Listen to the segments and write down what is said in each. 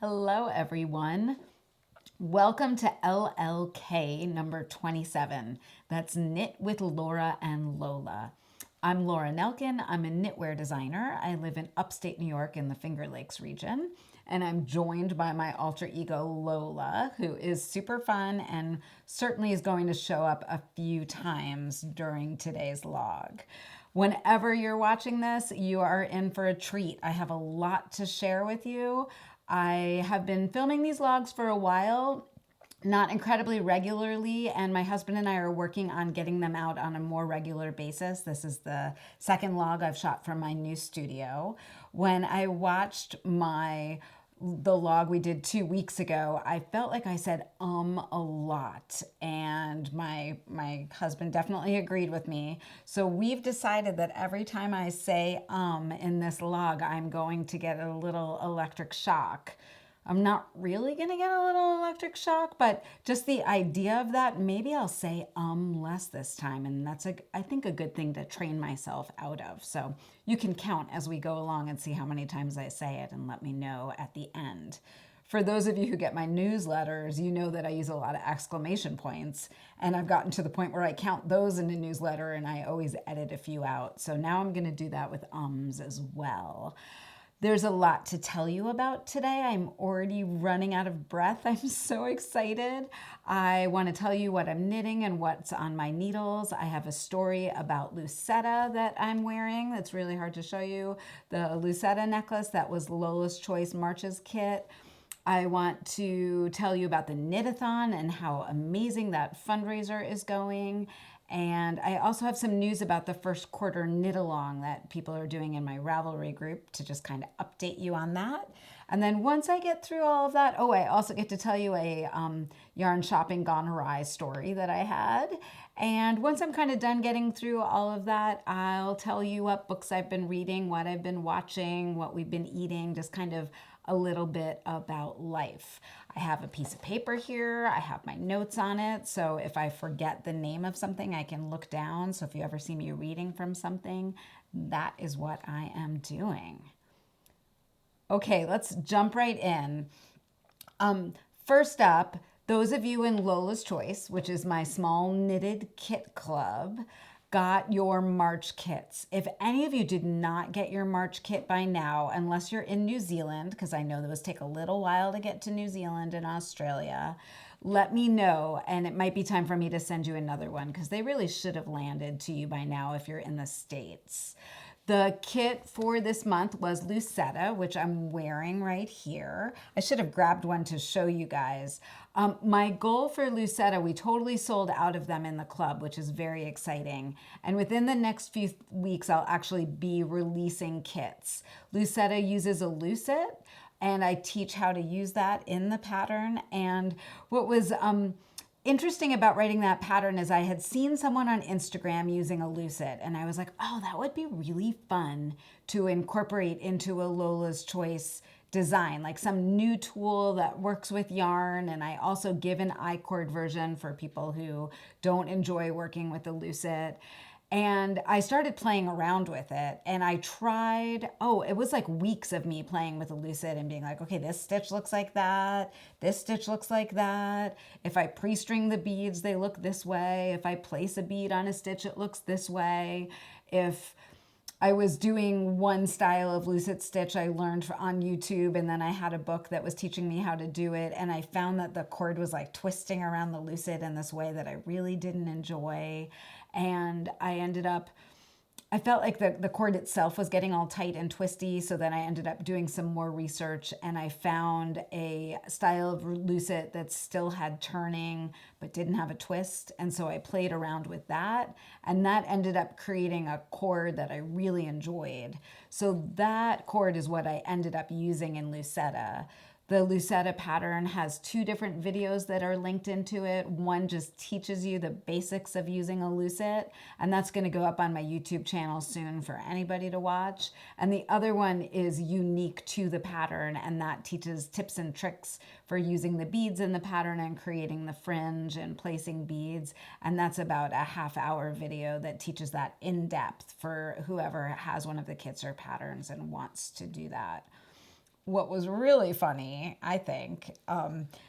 Hello, everyone. Welcome to LLK number 27. That's Knit with Laura and Lola. I'm Laura Nelkin. I'm a knitwear designer. I live in upstate New York in the Finger Lakes region. And I'm joined by my alter ego, Lola, who is super fun and certainly is going to show up a few times during today's log. Whenever you're watching this, you are in for a treat. I have a lot to share with you. I have been filming these logs for a while, not incredibly regularly, and my husband and I are working on getting them out on a more regular basis. This is the second log I've shot from my new studio. When I watched the log we did 2 weeks ago, I felt like I said a lot, and my husband definitely agreed with me. So we've decided that every time I say in this log, I'm going to get a little electric shock. I'm not really going to get a little electric shock, but just the idea of that, maybe I'll say less this time. And that's, I think, a good thing to train myself out of. So you can count as we go along and see how many times I say it and let me know at the end. For those of you who get my newsletters, you know that I use a lot of exclamation points, and I've gotten to the point where I count those in a newsletter and I always edit a few out. So now I'm going to do that with ums as well. There's a lot to tell you about today. I'm already running out of breath. I'm so excited. I want to tell you what I'm knitting and what's on my needles. I have a story about Luceta that I'm wearing that's really hard to show you. The Luceta necklace that was Lola's Choice Marches kit. I want to tell you about the Knit-a-thon and how amazing that fundraiser is going. And I also have some news about the first quarter knit-along that people are doing in my Ravelry group to just kind of update you on that. And then once I get through all of that, I also get to tell you a yarn shopping gone awry story that I had. And once I'm kind of done getting through all of that, I'll tell you what books I've been reading, what I've been watching, what we've been eating, just kind of a little bit about life. I have a piece of paper here. I have my notes on it. So if I forget the name of something, I can look down. So if you ever see me reading from something, that is what I am doing. Okay, let's jump right in. First up, those of you in Lola's Choice, which is my small knitted kit club, got your March kits. If any of you did not get your March kit by now, unless you're in New Zealand, because I know those take a little while to get to New Zealand and Australia, let me know, and it might be time for me to send you another one because they really should have landed to you by now if you're in the States. The kit for this month was Luceta, which I'm wearing right here. I should have grabbed one to show you guys. My goal for Luceta, we totally sold out of them in the club, which is very exciting. And within the next few weeks, I'll actually be releasing kits. Luceta uses a lucet, and I teach how to use that in the pattern. And what was interesting about writing that pattern is I had seen someone on Instagram using a lucet, and I was like, oh, that would be really fun to incorporate into a Lola's Choice design, like some new tool that works with yarn. And I also give an I-cord version for people who don't enjoy working with the lucet. And I started playing around with it, and I tried, it was like weeks of me playing with a lucet and being like, okay, this stitch looks like that. This stitch looks like that. If I pre-string the beads, they look this way. If I place a bead on a stitch, it looks this way. If I was doing one style of lucet stitch I learned on YouTube, and then I had a book that was teaching me how to do it, and I found that the cord was like twisting around the lucet in this way that I really didn't enjoy. And I felt like the cord itself was getting all tight and twisty, so then I ended up doing some more research, and I found a style of lucet that still had turning but didn't have a twist, and so I played around with that, and that ended up creating a cord that I really enjoyed. So that cord is what I ended up using in Luceta. The Luceta pattern has 2 different videos that are linked into it. One just teaches you the basics of using a lucet, and that's going to go up on my YouTube channel soon for anybody to watch. And the other one is unique to the pattern, and that teaches tips and tricks for using the beads in the pattern and creating the fringe and placing beads. And that's about a half-hour video that teaches that in depth for whoever has one of the kits or patterns and wants to do that. what was really funny, I think,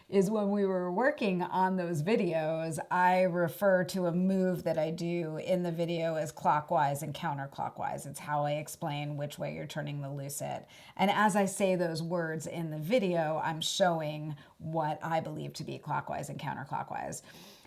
is when we were working on those videos, I refer to a move that I do in the video as clockwise and counterclockwise. It's how I explain which way you're turning the lucet. And as I say those words in the video, I'm showing what I believe to be clockwise and counterclockwise.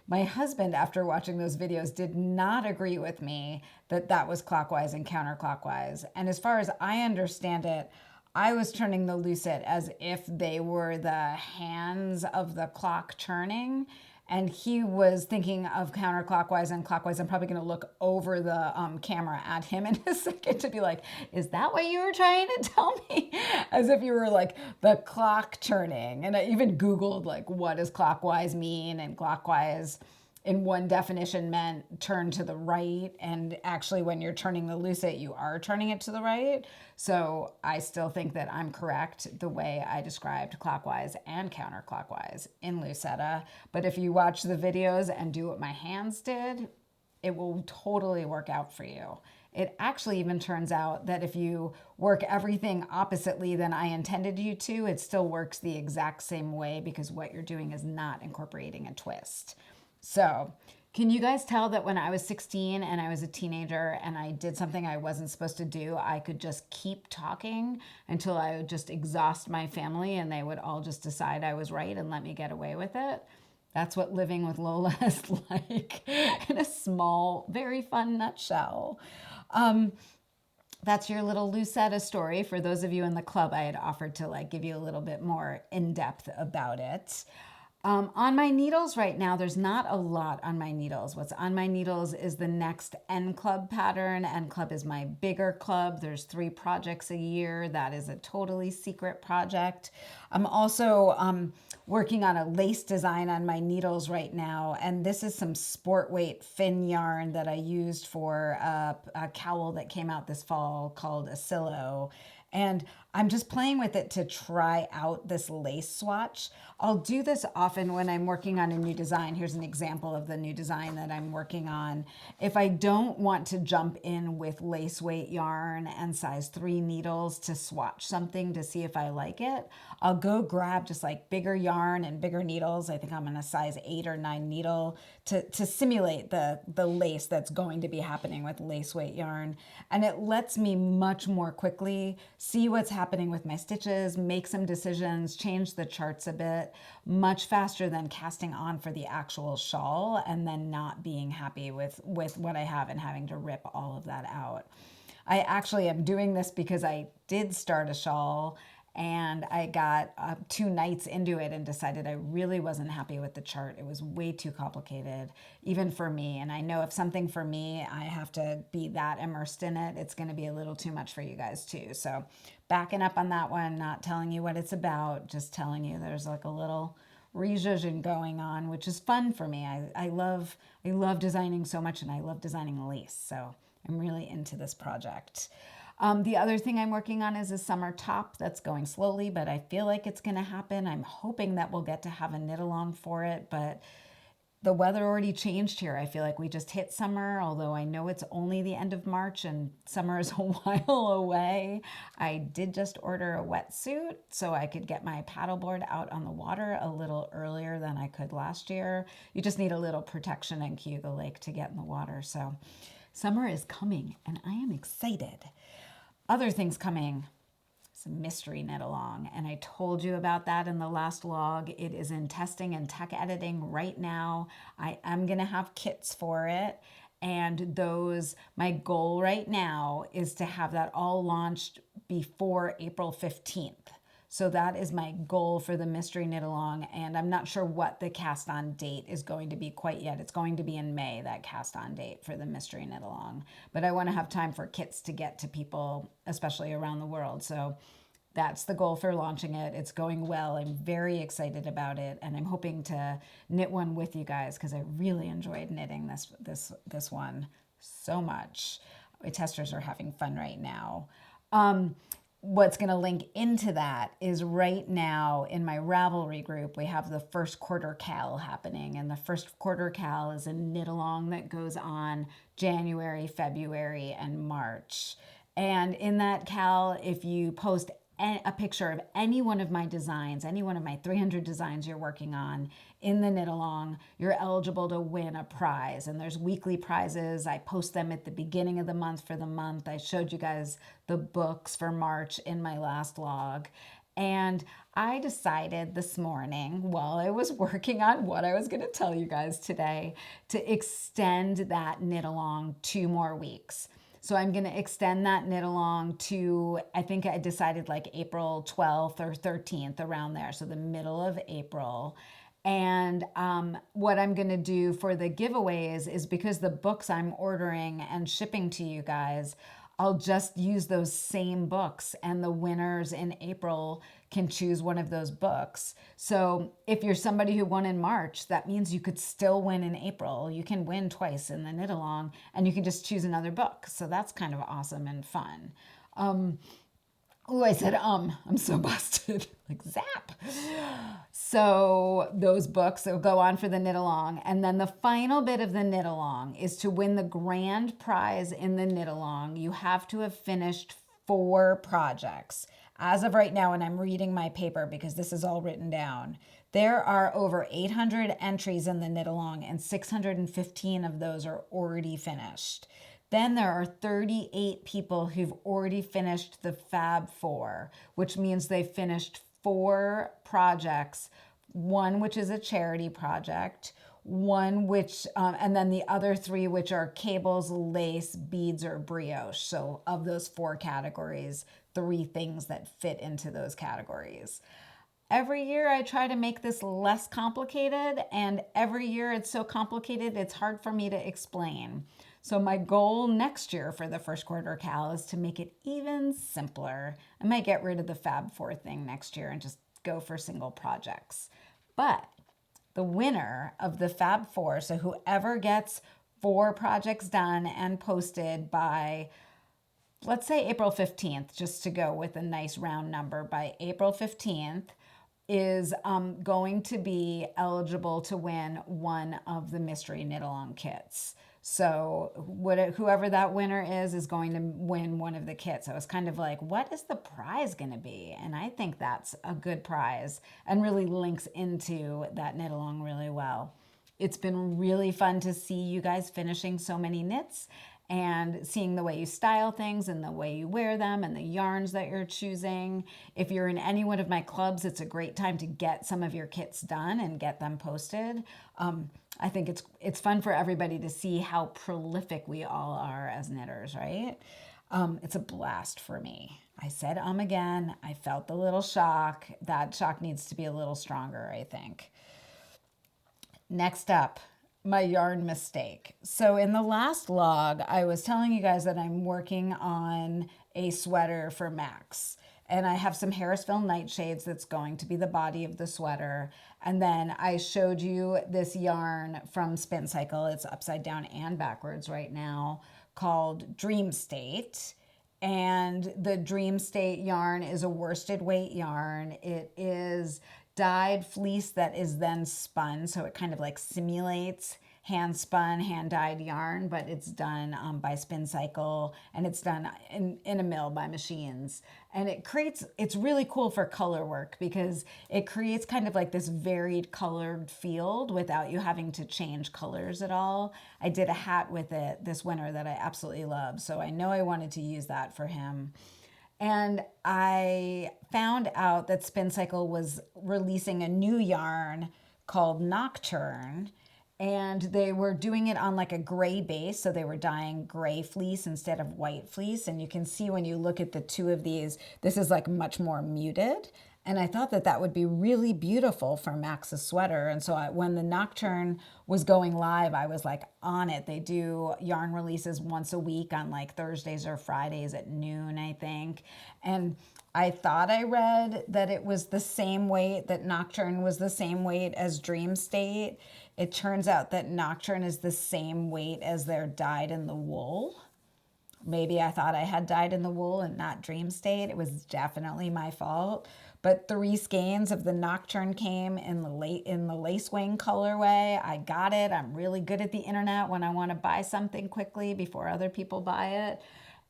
My husband, after watching those videos, did not agree with me that that was clockwise and counterclockwise. And as far as I understand it, I was turning the lucet as if they were the hands of the clock turning. And he was thinking of counterclockwise and clockwise. I'm probably going to look over the camera at him in a second to be like, is that what you were trying to tell me? As if you were like the clock turning. And I even Googled like, what does clockwise mean? And clockwise in one definition meant turn to the right. And actually when you're turning the lucet, you are turning it to the right. So I still think that I'm correct the way I described clockwise and counterclockwise in Luceta. But if you watch the videos and do what my hands did, it will totally work out for you. It actually even turns out that if you work everything oppositely than I intended you to, it still works the exact same way because what you're doing is not incorporating a twist. So can you guys tell that when I was 16 and I was a teenager and I did something I wasn't supposed to do, I could just keep talking until I would just exhaust my family and they would all just decide I was right and let me get away with it? That's what living with Lola is like in a small, very fun nutshell. That's your little Luceta story. For those of you in the club, I had offered to like give you a little bit more in depth about it. On my needles right now, there's not a lot on my needles. What's on my needles is the next N Club pattern. N Club is my bigger club. There's 3 projects a year. That is a totally secret project. I'm also working on a lace design on my needles right now. And this is some sport weight fin yarn that I used for a cowl that came out this fall called Asilo. And I'm just playing with it to try out this lace swatch. I'll do this often when I'm working on a new design. Here's an example of the new design that I'm working on. If I don't want to jump in with lace weight yarn and size 3 needles to swatch something to see if I like it, I'll go grab just like bigger yarn and bigger needles. I think I'm in a size 8 or 9 needle to simulate the lace that's going to be happening with lace weight yarn. And it lets me much more quickly see what's happening with my stitches, make some decisions, change the charts a bit, much faster than casting on for the actual shawl and then not being happy with what I have and having to rip all of that out. I actually am doing this because I did start a shawl and I got 2 nights into it and decided I really wasn't happy with the chart. It was way too complicated, even for me. And I know if something for me, I have to be that immersed in it, it's going to be a little too much for you guys too. So backing up on that one, not telling you what it's about, just telling you there's like a little rezhuzhin going on, which is fun for me. I love designing so much and I love designing lace. So I'm really into this project. The other thing I'm working on is a summer top that's going slowly, but I feel like it's going to happen. I'm hoping that we'll get to have a knit along for it, but the weather already changed here. I feel like we just hit summer, although I know it's only the end of March and summer is a while away. I did just order a wetsuit so I could get my paddleboard out on the water a little earlier than I could last year. You just need a little protection in Cayuga Lake to get in the water. So summer is coming and I am excited. Other things coming, some mystery knit along, and I told you about that in the last log. It is in testing and tech editing right now. I am gonna have kits for it, and my goal right now is to have that all launched before April 15th. So that is my goal for the mystery knit along, and I'm not sure what the cast on date is going to be quite yet. It's going to be in May, that cast on date for the mystery knit along. But I want to have time for kits to get to people, especially around the world. So that's the goal for launching it. It's going well. I'm very excited about it, and I'm hoping to knit one with you guys because I really enjoyed knitting this one so much. My testers are having fun right now. What's going to link into that is right now in my Ravelry group, we have the first Quarter KAL happening. And the first Quarter KAL is a knit along that goes on January, February, and March. And in that KAL, if you post a picture of any one of my designs, any one of my 300 designs you're working on in the knit along, you're eligible to win a prize. And there's weekly prizes. I post them at the beginning of the month for the month. I showed you guys the books for March in my last log. And I decided this morning while I was working on what I was going to tell you guys today to extend that knit along 2 more weeks. So I'm going to extend that knit along to, I think I decided like April 12th or 13th, around there. So the middle of April. And what I'm going to do for the giveaways is, because the books I'm ordering and shipping to you guys, I'll just use those same books, and the winners in April can choose one of those books. So if you're somebody who won in March, that means you could still win in April. You can win twice in the knit along, and you can just choose another book. So that's kind of awesome and fun. Oh, I said, I'm so busted. Like, zap. So those books will go on for the knit along. And then the final bit of the knit along is, to win the grand prize in the knit along, you have to have finished 4 projects. As of right now, and I'm reading my paper because this is all written down, there are over 800 entries in the knit along, and 615 of those are already finished. Then there are 38 people who've already finished the Fab Four, which means they've finished 4 projects, one which is a charity project, one which, and then the other 3 which are cables, lace, beads, or brioche. So of those 4 categories, 3 things that fit into those categories. Every year I try to make this less complicated, and every year it's so complicated it's hard for me to explain. So my goal next year for the first Quarter KAL is to make it even simpler. I might get rid of the Fab Four thing next year and just go for single projects. But the winner of the Fab Four, so whoever gets 4 projects done and posted by, let's say April 15th, just to go with a nice round number, by April 15th, is going to be eligible to win one of the mystery knit along kits. So whoever that winner is going to win one of the kits. I was kind of like, what is the prize going to be? And I think that's a good prize and really links into that knit along really well. It's been really fun to see you guys finishing so many knits and seeing the way you style things and the way you wear them and the yarns that you're choosing. If you're in any one of my clubs, it's a great time to get some of your kits done and get them posted. I think it's fun for everybody to see how prolific we all are as knitters, right? It's a blast for me. I said again. I felt the little shock. That shock needs to be a little stronger, I think. Next up, my yarn mistake. So in the last log, I was telling you guys that I'm working on a sweater for Max. And I have some Harrisville nightshades that's going to be the body of the sweater. And then I showed you this yarn from Spin Cycle. It's upside down and backwards right now, called Dream State. And the Dream State yarn is a worsted weight yarn. It is dyed fleece that is then spun, so it kind of like simulates hand spun, hand dyed yarn, but it's done by Spin Cycle, and it's done in a mill by machines. And it's really cool for color work because it creates kind of like this varied colored field without you having to change colors at all. I did a hat with it this winter that I absolutely love, so I know I wanted to use that for him. And I found out that Spin Cycle was releasing a new yarn called Nocturne, and they were doing it on like a gray base. So they were dyeing gray fleece instead of white fleece. And you can see when you look at the 2 of these, this is like much more muted. And I thought that would be really beautiful for Max's sweater. And so when the Nocturne was going live, I was like on it. They do yarn releases once a week on like Thursdays or Fridays at noon, I think. And I thought I read that it was the same weight, that Nocturne was the same weight as Dream State. It turns out that Nocturne is the same weight as they're dyed in the wool. Maybe I thought I had dyed in the wool and not Dream State. It was definitely my fault. But 3 skeins of the Nocturne came in the lace wing colorway. I got it. I'm really good at the internet when I want to buy something quickly before other people buy it.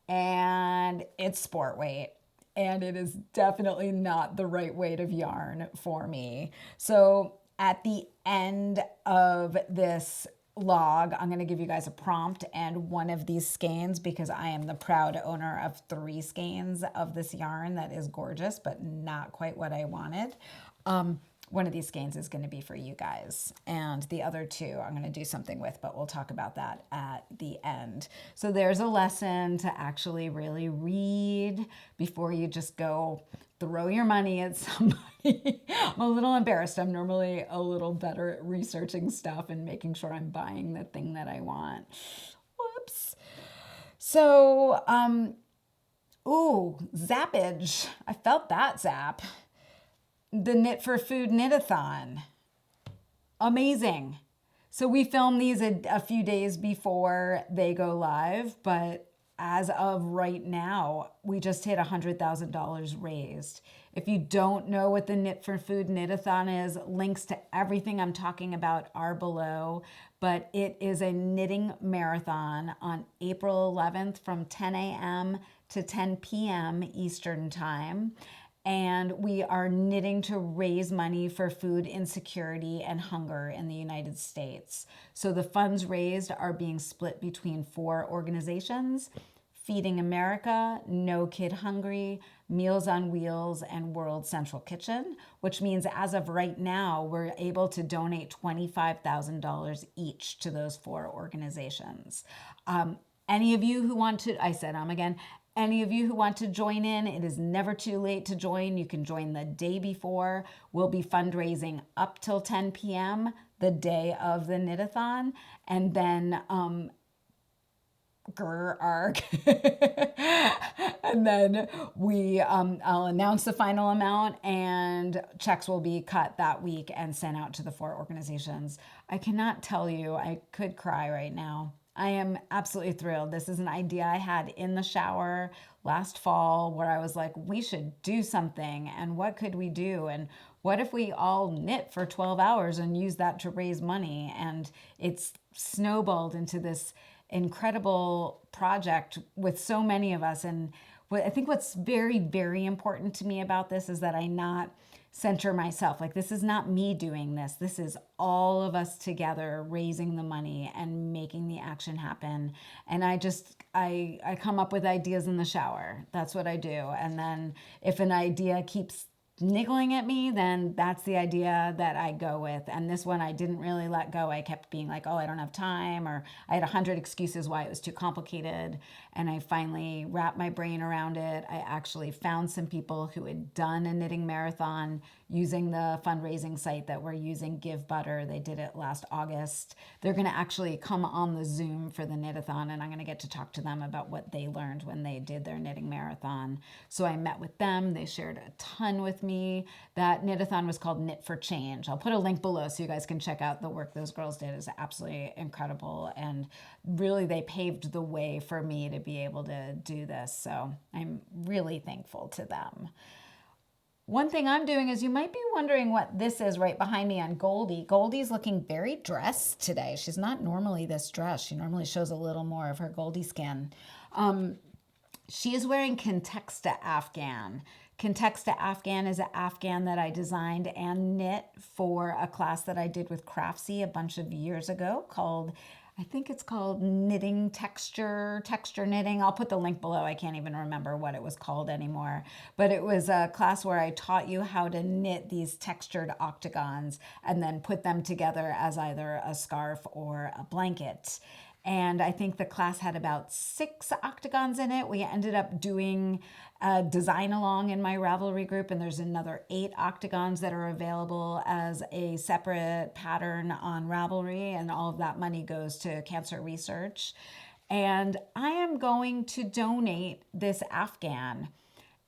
And it's sport weight. and it is definitely not the right weight of yarn for me. So at the end of this log, I'm going to give you guys a prompt and one of these skeins, because I am the proud owner of 3 skeins of this yarn that is gorgeous, but not quite what I wanted. One of these skeins is going to be for you guys, and the other 2 I'm going to do something with, but we'll talk about that at the end. So there's a lesson to actually really read before you just go throw your money at somebody. I'm a little embarrassed. I'm normally a little better at researching stuff and making sure I'm buying the thing that I want. Whoops. So, ooh, zappage. I felt that zap. The Knit for Food Knit-a-thon. Amazing. So we filmed these a few days before they go live, but as of right now, we just hit $100,000 raised. If you don't know what the Knit for Food Knit-a-thon is, links to everything I'm talking about are below, but it is a knitting marathon on April 11th from 10 a.m. to 10 p.m. Eastern Time. And we are knitting to raise money for food insecurity and hunger in the United States. So the funds raised are being split between 4 organizations: Feeding America, No Kid Hungry, Meals on Wheels, and World Central Kitchen, which means as of right now, we're able to donate $25,000 each to those 4 organizations. Any of you who want to, I said again, any of you who want to join in, it is never too late to join. You can join the day before. We'll be fundraising up till 10 p.m. the day of the knit-a-thon. And then, and then I'll announce the final amount, and checks will be cut that week and sent out to the 4 organizations. I cannot tell you, I could cry right now. I am absolutely thrilled. This is an idea I had in the shower last fall where I was like, we should do something. And what could we do? And what if we all knit for 12 hours and use that to raise money? And it's snowballed into this incredible project with so many of us. And I think what's very, very important to me about this is that I not center myself. Like, this is not me doing this. This is all of us together raising the money and making the action happen. And I come up with ideas in the shower. That's what I do. And then if an idea keeps niggling at me, then that's the idea that I go with. And this one I didn't really let go. I kept being like, oh, I don't have time, or I had 100 excuses why it was too complicated. And I finally wrapped my brain around it. I actually found some people who had done a knitting marathon using the fundraising site that we're using, Give Butter. They did it last August. They're going to actually come on the Zoom for the knit-a-thon, and I'm going to get to talk to them about what they learned when they did their knitting marathon. So I met with them. They shared a ton with me. That knit-a-thon was called Knit for Change. I'll put a link below so you guys can check out the work those girls did. It's absolutely incredible, and really they paved the way for me to be able to do this. So I'm really thankful to them. One thing I'm doing is, you might be wondering what this is right behind me on Goldie. Goldie's looking very dressed today. She's not normally this dressed. She normally shows a little more of her Goldie skin. She is wearing Contexta Afghan. Contexta Afghan is an Afghan that I designed and knit for a class that I did with Craftsy a bunch of years ago called, I think it's called Knitting Texture Knitting. I'll put the link below. I can't even remember what it was called anymore. But it was a class where I taught you how to knit these textured octagons and then put them together as either a scarf or a blanket. And I think the class had about 6 octagons in it. We ended up doing a design along in my Ravelry group, and there's another 8 octagons that are available as a separate pattern on Ravelry, and all of that money goes to cancer research. And I am going to donate this Afghan.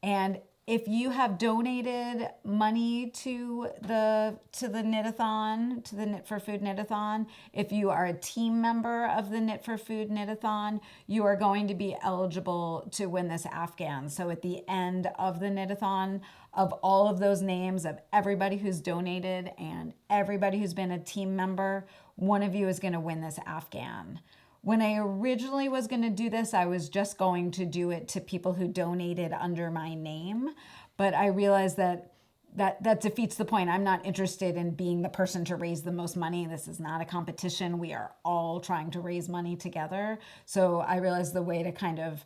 And if you have donated money to the knit-a-thon, to the Knit for Food knit-a-thon, if you are a team member of the Knit for Food knit-a-thon, you are going to be eligible to win this Afghan. So at the end of the knit-a-thon, of all of those names of everybody who's donated and everybody who's been a team member, one of you is going to win this Afghan. When I originally was going to do this, I was just going to do it to people who donated under my name. But I realized that defeats the point. I'm not interested in being the person to raise the most money. This is not a competition. We are all trying to raise money together. So I realized the way to kind of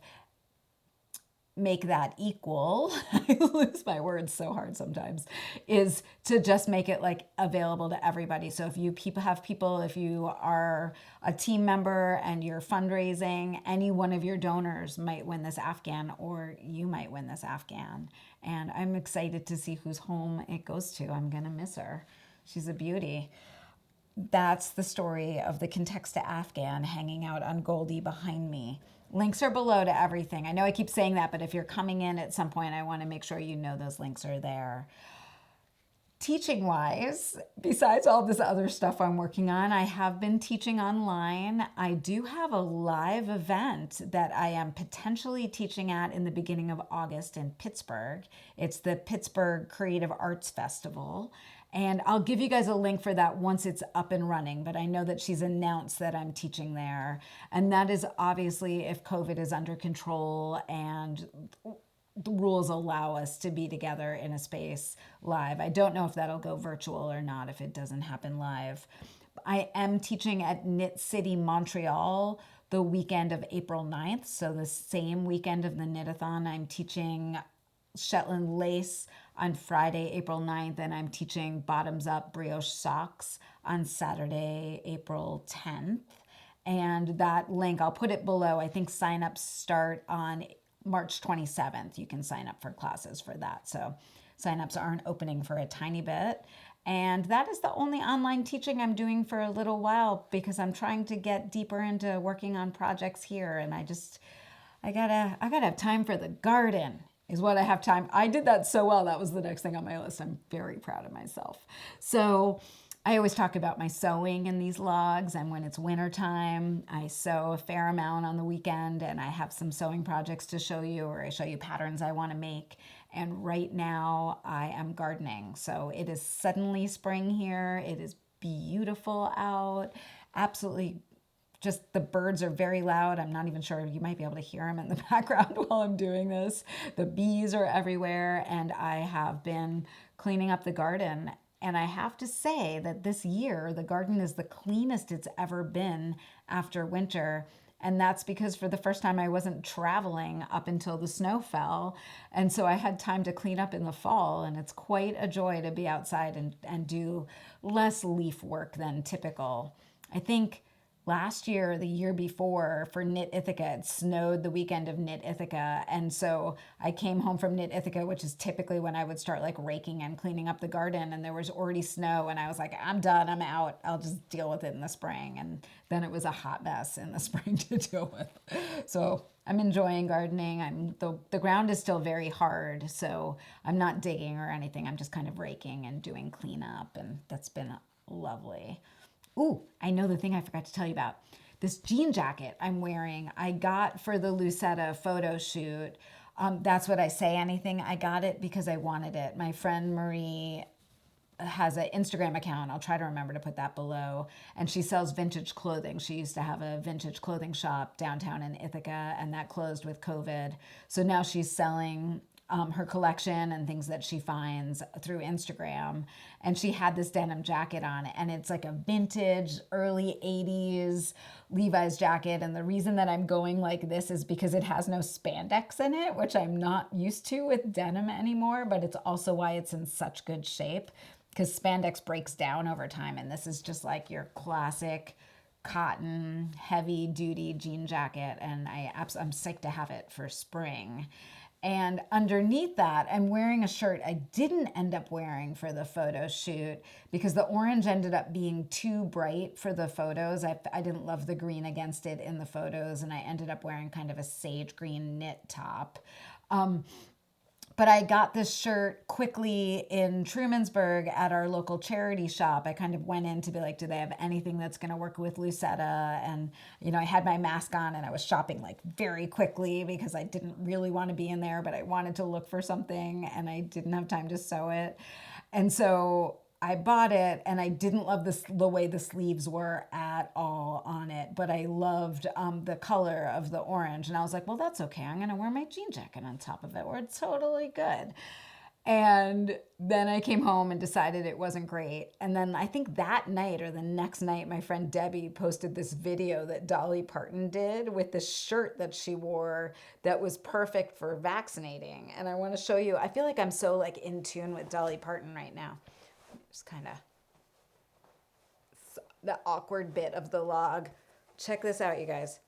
make that equal, I lose my words so hard sometimes, is to just make it like available to everybody. So if you have people, if you are a team member and you're fundraising, any one of your donors might win this afghan, or you might win this afghan. And I'm excited to see whose home it goes to. I'm gonna miss her. She's a beauty. That's the story of the Contexta Afghan hanging out on Goldie behind me. Links are below to everything. I know I keep saying that, but if you're coming in at some point, I want to make sure you know those links are there. Teaching wise, besides all this other stuff I'm working on, I have been teaching online. I do have a live event that I am potentially teaching at in the beginning of August in Pittsburgh. It's the Pittsburgh Creative Arts Festival. And I'll give you guys a link for that once it's up and running, but I know that she's announced that I'm teaching there. And that is obviously if COVID is under control and the rules allow us to be together in a space live. I don't know if that'll go virtual or not if it doesn't happen live. I am teaching at Knit City, Montreal, the weekend of April 9th. So the same weekend of the Knit-a-thon, I'm teaching Shetland lace on Friday, April 9th, and I'm teaching bottoms up brioche socks on Saturday, April 10th. And that link, I'll put it below. I think signups start on March 27th. You can sign up for classes for that. So signups aren't opening for a tiny bit. And that is the only online teaching I'm doing for a little while because I'm trying to get deeper into working on projects here. And I gotta have time for the garden is what I have time. I did that so well. That was the next thing on my list. I'm very proud of myself. So I always talk about my sewing in these logs, and when it's winter time, I sew a fair amount on the weekend, and I have some sewing projects to show you, or I show you patterns I want to make. And right now I am gardening. So it is suddenly spring here. It is beautiful out. Absolutely, just the birds are very loud. I'm not even sure, you might be able to hear them in the background while I'm doing this. The bees are everywhere, and I have been cleaning up the garden. And I have to say that this year, the garden is the cleanest it's ever been after winter. And that's because for the first time I wasn't traveling up until the snow fell. And so I had time to clean up in the fall. And it's quite a joy to be outside and do less leaf work than typical. I think last year, the year before, for Knit Ithaca, it snowed the weekend of Knit Ithaca. And so I came home from Knit Ithaca, which is typically when I would start like raking and cleaning up the garden. And there was already snow. And I was like, I'm done. I'm out. I'll just deal with it in the spring. And then it was a hot mess in the spring to deal with. So I'm enjoying gardening. The ground is still very hard. So I'm not digging or anything. I'm just kind of raking and doing cleanup. And that's been lovely. Ooh, I know the thing I forgot to tell you about. This jean jacket I'm wearing, I got for the Luceta photo shoot. That's what I say anything. I got it because I wanted it. My friend Marie has an Instagram account. I'll try to remember to put that below. And she sells vintage clothing. She used to have a vintage clothing shop downtown in Ithaca, and that closed with COVID. So now she's selling her collection and things that she finds through Instagram. And she had this denim jacket on, and it's like a vintage early 80s Levi's jacket. And the reason that I'm going like this is because it has no spandex in it, which I'm not used to with denim anymore, but it's also why it's in such good shape because spandex breaks down over time. And this is just like your classic cotton, heavy duty jean jacket. And I'm psyched to have it for spring. And underneath that, I'm wearing a shirt I didn't end up wearing for the photo shoot because the orange ended up being too bright for the photos. I didn't love the green against it in the photos, and I ended up wearing kind of a sage green knit top. But I got this shirt quickly in Trumansburg at our local charity shop. I kind of went in to be like, do they have anything that's going to work with Luceta? And, I had my mask on and I was shopping like very quickly because I didn't really want to be in there, but I wanted to look for something and I didn't have time to sew it. And so I bought it and I didn't love the way the sleeves were at all on it, but I loved the color of the orange. And I was like, well, that's okay. I'm going to wear my jean jacket on top of it. We're totally good. And then I came home and decided it wasn't great. And then I think that night or the next night, my friend Debbie posted this video that Dolly Parton did with this shirt that she wore that was perfect for vaccinating. And I want to show you, I feel like I'm so like in tune with Dolly Parton right now. Just kind of the awkward bit of the log. Check this out, you guys.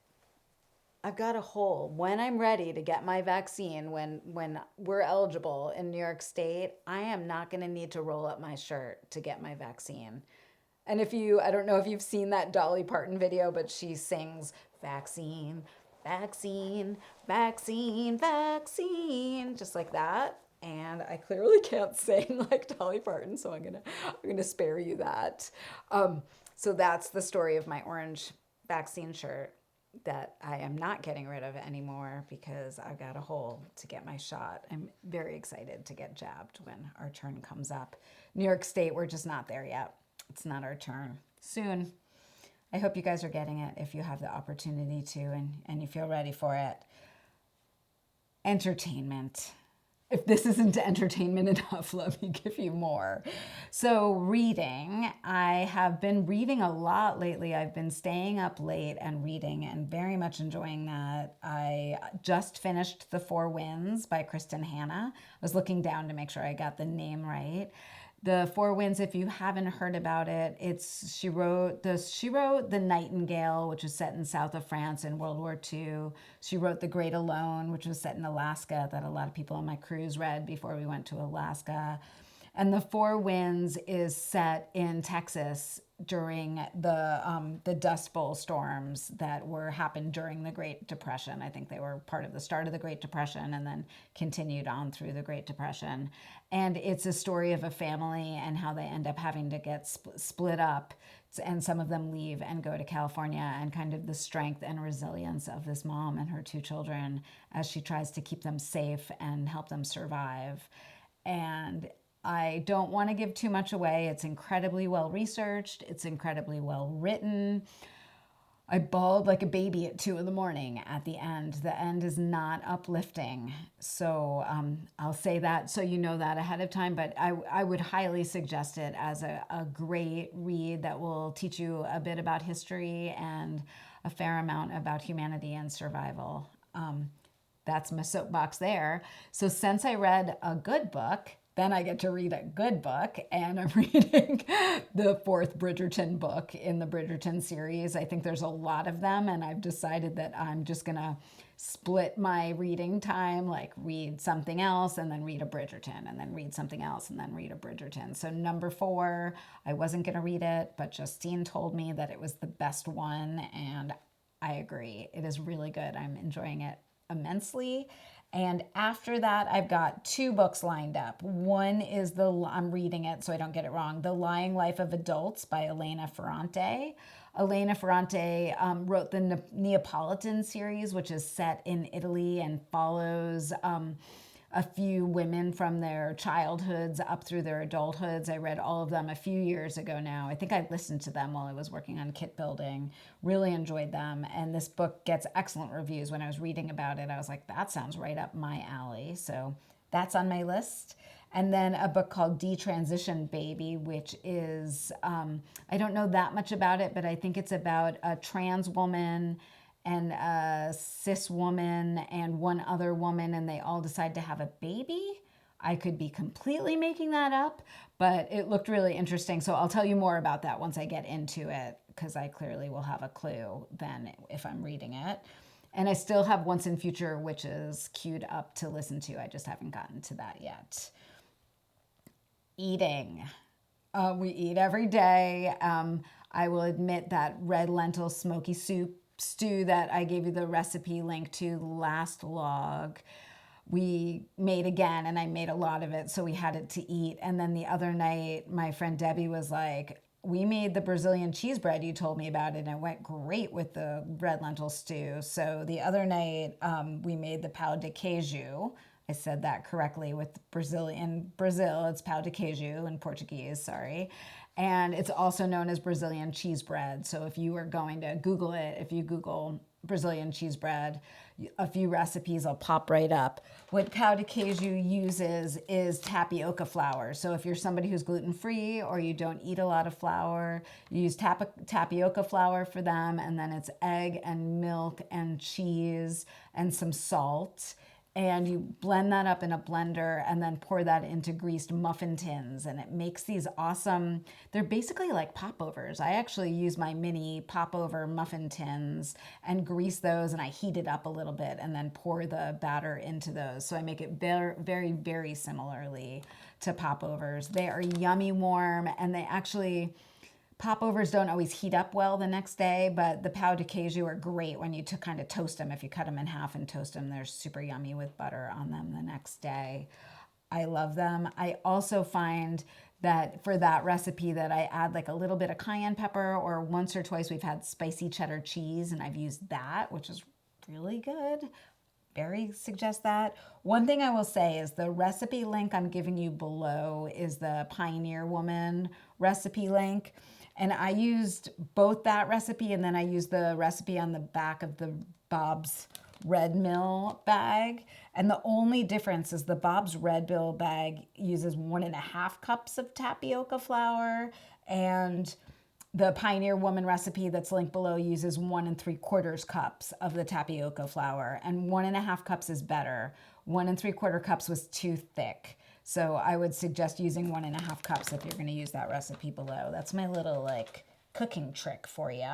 I've got a hole. When I'm ready to get my vaccine, when we're eligible in New York State, I am not going to need to roll up my shirt to get my vaccine. And I don't know if you've seen that Dolly Parton video, but she sings vaccine, vaccine, vaccine, vaccine, just like that. And I clearly can't sing like Dolly Parton, so I'm gonna spare you that. So that's the story of my orange vaccine shirt that I am not getting rid of anymore because I've got a hole to get my shot. I'm very excited to get jabbed when our turn comes up. New York State, we're just not there yet. It's not our turn. Soon. I hope you guys are getting it if you have the opportunity to and you feel ready for it. Entertainment. If this isn't entertainment enough, let me give you more. So reading, I have been reading a lot lately. I've been staying up late and reading and very much enjoying that. I just finished The Four Winds by Kristin Hannah. I was looking down to make sure I got the name right. The Four Winds, if you haven't heard about it, she wrote The Nightingale, which was set in south of France in World War II. She wrote The Great Alone, which was set in Alaska, that a lot of people on my cruise read before we went to Alaska. And The Four Winds is set in Texas during the Dust Bowl storms that happened during the Great Depression. I think they were part of the start of the Great Depression and then continued on through the Great Depression. And it's a story of a family and how they end up having to get split up, and some of them leave and go to California, and kind of the strength and resilience of this mom and her two children as she tries to keep them safe and help them survive. And I don't want to give too much away. It's incredibly well researched. It's incredibly well written. I bawled like a baby at 2 a.m. at the end. The end is not uplifting. So I'll say that so you know that ahead of time. But I would highly suggest it as a great read that will teach you a bit about history and a fair amount about humanity and survival. That's my soapbox there. So since I read a good book, then I get to read a good book, and I'm reading the 4th Bridgerton book in the Bridgerton series. I think there's a lot of them, and I've decided that I'm just going to split my reading time, like read something else and then read a Bridgerton, and then read something else and then read a Bridgerton. So number 4, I wasn't going to read it, but Justine told me that it was the best one, and I agree. It is really good. I'm enjoying it immensely. And after that, I've got 2 books lined up. One is I'm reading it so I don't get it wrong, The Lying Life of Adults by Elena Ferrante. Elena Ferrante wrote the Neopolitan series, which is set in Italy and follows a few women from their childhoods up through their adulthoods. I read all of them a few years ago now. I think I listened to them while I was working on kit building. Really enjoyed them. And this book gets excellent reviews. When I was reading about it, I was like, that sounds right up my alley. So that's on my list. And then a book called Detransition Baby, which is, I don't know that much about it, but I think it's about a trans woman and a cis woman and one other woman, and they all decide to have a baby. I could be completely making that up, but it looked really interesting. So I'll tell you more about that once I get into it, because I clearly will have a clue then if I'm reading it. And I still have Once and Future Witches queued up to listen to. I just haven't gotten to that yet. Eating. We eat every day. I will admit that red lentil smoky soup stew that I gave you the recipe link to last log, we made again, and I made a lot of it, so we had it to eat. And then the other night, my friend Debbie was like, we made the Brazilian cheese bread you told me about, and it went great with the red lentil stew. So the other night, we made the Pao de Queijo. I said that correctly with Brazil, it's Pao de Queijo in Portuguese, sorry. And it's also known as Brazilian cheese bread. So if you are going to Google it, if you Google Brazilian cheese bread, a few recipes will pop right up. What Pao de Queijo uses is tapioca flour. So if you're somebody who's gluten-free or you don't eat a lot of flour, you use tapioca flour for them, and then it's egg and milk and cheese and some salt. And you blend that up in a blender and then pour that into greased muffin tins. And it makes these awesome, they're basically like popovers. I actually use my mini popover muffin tins and grease those, and I heat it up a little bit and then pour the batter into those. So I make it very, very, very similarly to popovers. They are yummy warm, and they actually, popovers don't always heat up well the next day, but the Pao de Queijo are great when you kind of toast them. If you cut them in half and toast them, they're super yummy with butter on them the next day. I love them. I also find that for that recipe that I add like a little bit of cayenne pepper, or once or twice we've had spicy cheddar cheese and I've used that, which is really good. Very suggest that. One thing I will say is the recipe link I'm giving you below is the Pioneer Woman recipe link. And I used both that recipe, and then I used the recipe on the back of the Bob's Red Mill bag. And the only difference is the Bob's Red Mill bag uses 1.5 cups of tapioca flour, and the Pioneer Woman recipe that's linked below uses 1 3/4 cups of the tapioca flour, and 1.5 cups is better. 1 3/4 cups was too thick. So I would suggest using 1.5 cups if you're going to use that recipe below. That's my little like cooking trick for you.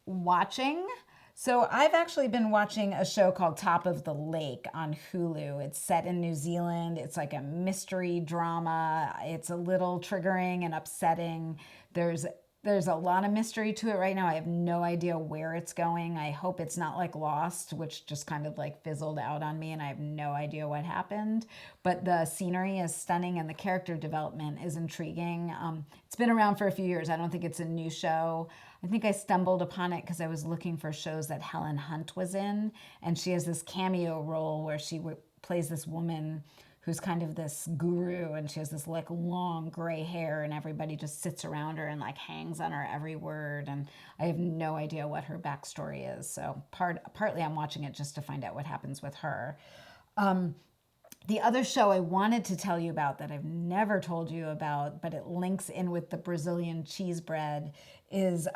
Watching. So I've actually been watching a show called Top of the Lake on Hulu. It's set in New Zealand. It's like a mystery drama. It's a little triggering and upsetting. There's a lot of mystery to it right now. I have no idea where it's going. I hope it's not like Lost, which just kind of like fizzled out on me and I have no idea what happened. But the scenery is stunning and the character development is intriguing. It's been around for a few years. I don't think it's a new show. I think I stumbled upon it because I was looking for shows that Helen Hunt was in. And she has this cameo role where she plays this woman who's kind of this guru, and she has this like long gray hair, and everybody just sits around her and like hangs on her every word. And I have no idea what her backstory is. So partly I'm watching it just to find out what happens with her. The other show I wanted to tell you about that I've never told you about, but it links in with the Brazilian cheese bread, is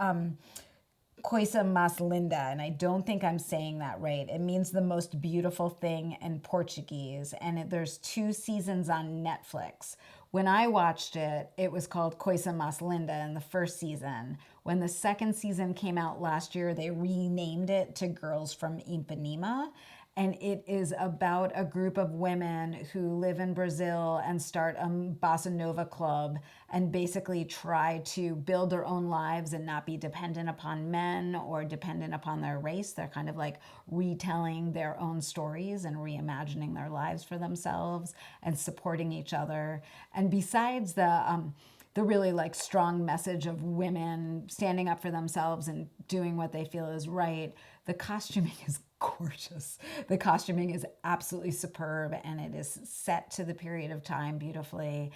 Coisa mais linda, and I don't think I'm saying that right. It means the most beautiful thing in Portuguese, and there's 2 seasons on Netflix. When I watched it, it was called Coisa mais linda in the first season. When the second season came out last year, they renamed it to Girls from Ipanema. And it is about a group of women who live in Brazil and start a bossa nova club and basically try to build their own lives and not be dependent upon men or dependent upon their race. They're kind of like retelling their own stories and reimagining their lives for themselves and supporting each other. And besides the really like strong message of women standing up for themselves and doing what they feel is right, the costuming is gorgeous. The costuming is absolutely superb, and it is set to the period of time beautifully.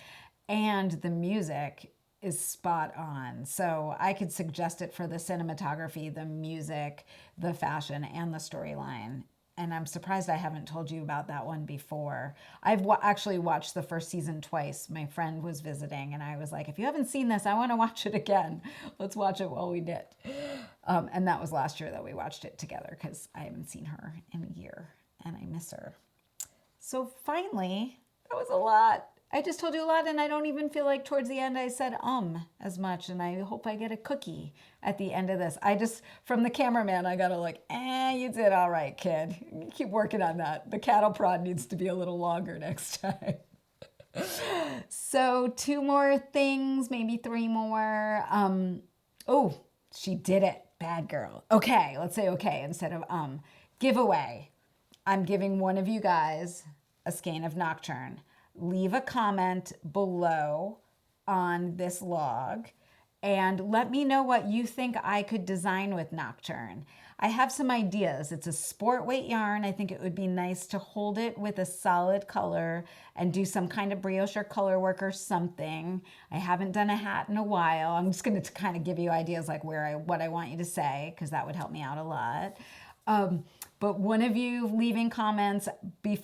And the music is spot on. So I could suggest it for the cinematography, the music, the fashion, and the storyline. And I'm surprised I haven't told you about that one before. I've actually watched the first season twice. My friend was visiting, and I was like, if you haven't seen this, I want to watch it again. Let's watch it while we knit. And that was last year that we watched it together because I haven't seen her in a year, and I miss her. So finally, that was a lot. I just told you a lot, and I don't even feel like towards the end I said as much, and I hope I get a cookie at the end of this. From the cameraman, I gotta like, you did all right, kid. Keep working on that. The cattle prod needs to be a little longer next time. So 2 more things, maybe 3 more. Oh, she did it. Bad girl. Okay, let's say okay instead of Giveaway. I'm giving one of you guys a skein of Nocturne. Leave a comment below on this log and let me know what you think I could design with Nocturne. I have some ideas. It's a sport weight yarn. I think it would be nice to hold it with a solid color and do some kind of brioche or color work or something. I haven't done a hat in a while. I'm just going to kind of give you ideas like what I want you to say, because that would help me out a lot. But one of you leaving comments,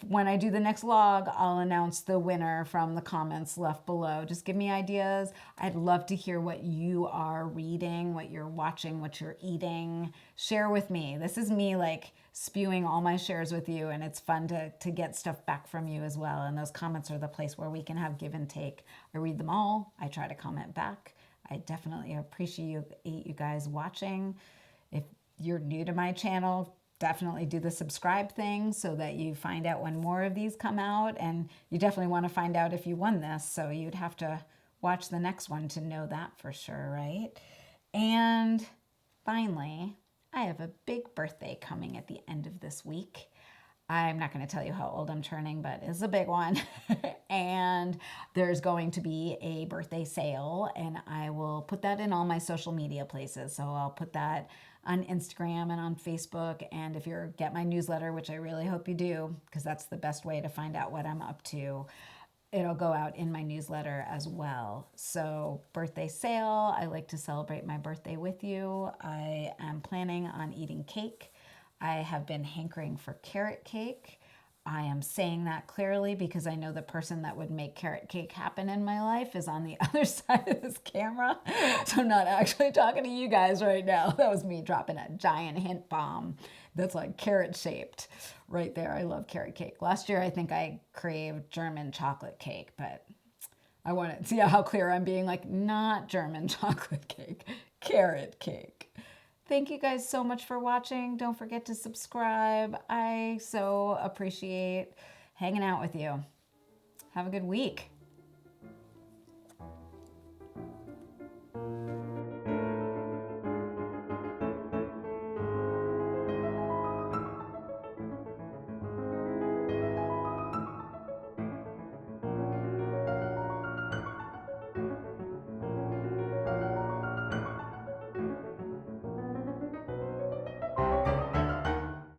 when I do the next log, I'll announce the winner from the comments left below. Just give me ideas. I'd love to hear what you are reading, what you're watching, what you're eating. Share with me. This is me like spewing all my shares with you, and it's fun to get stuff back from you as well. And those comments are the place where we can have give and take. I read them all. I try to comment back. I definitely appreciate you guys watching. If you're new to my channel, definitely do the subscribe thing so that you find out when more of these come out. And you definitely want to find out if you won this. So you'd have to watch the next one to know that for sure, right? And finally, I have a big birthday coming at the end of this week. I'm not going to tell you how old I'm turning, but it's a big one. And there's going to be a birthday sale, and I will put that in all my social media places. So I'll put that on Instagram and on Facebook. And if you get my newsletter, which I really hope you do, because that's the best way to find out what I'm up to, it'll go out in my newsletter as well. So birthday sale, I like to celebrate my birthday with you. I am planning on eating cake. I have been hankering for carrot cake. I am saying that clearly because I know the person that would make carrot cake happen in my life is on the other side of this camera. So I'm not actually talking to you guys right now. That was me dropping a giant hint bomb that's like carrot shaped right there. I love carrot cake. Last year, I think I craved German chocolate cake, but I want to see how clear I'm being, like not German chocolate cake, carrot cake. Thank you guys so much for watching. Don't forget to subscribe. I so appreciate hanging out with you. Have a good week.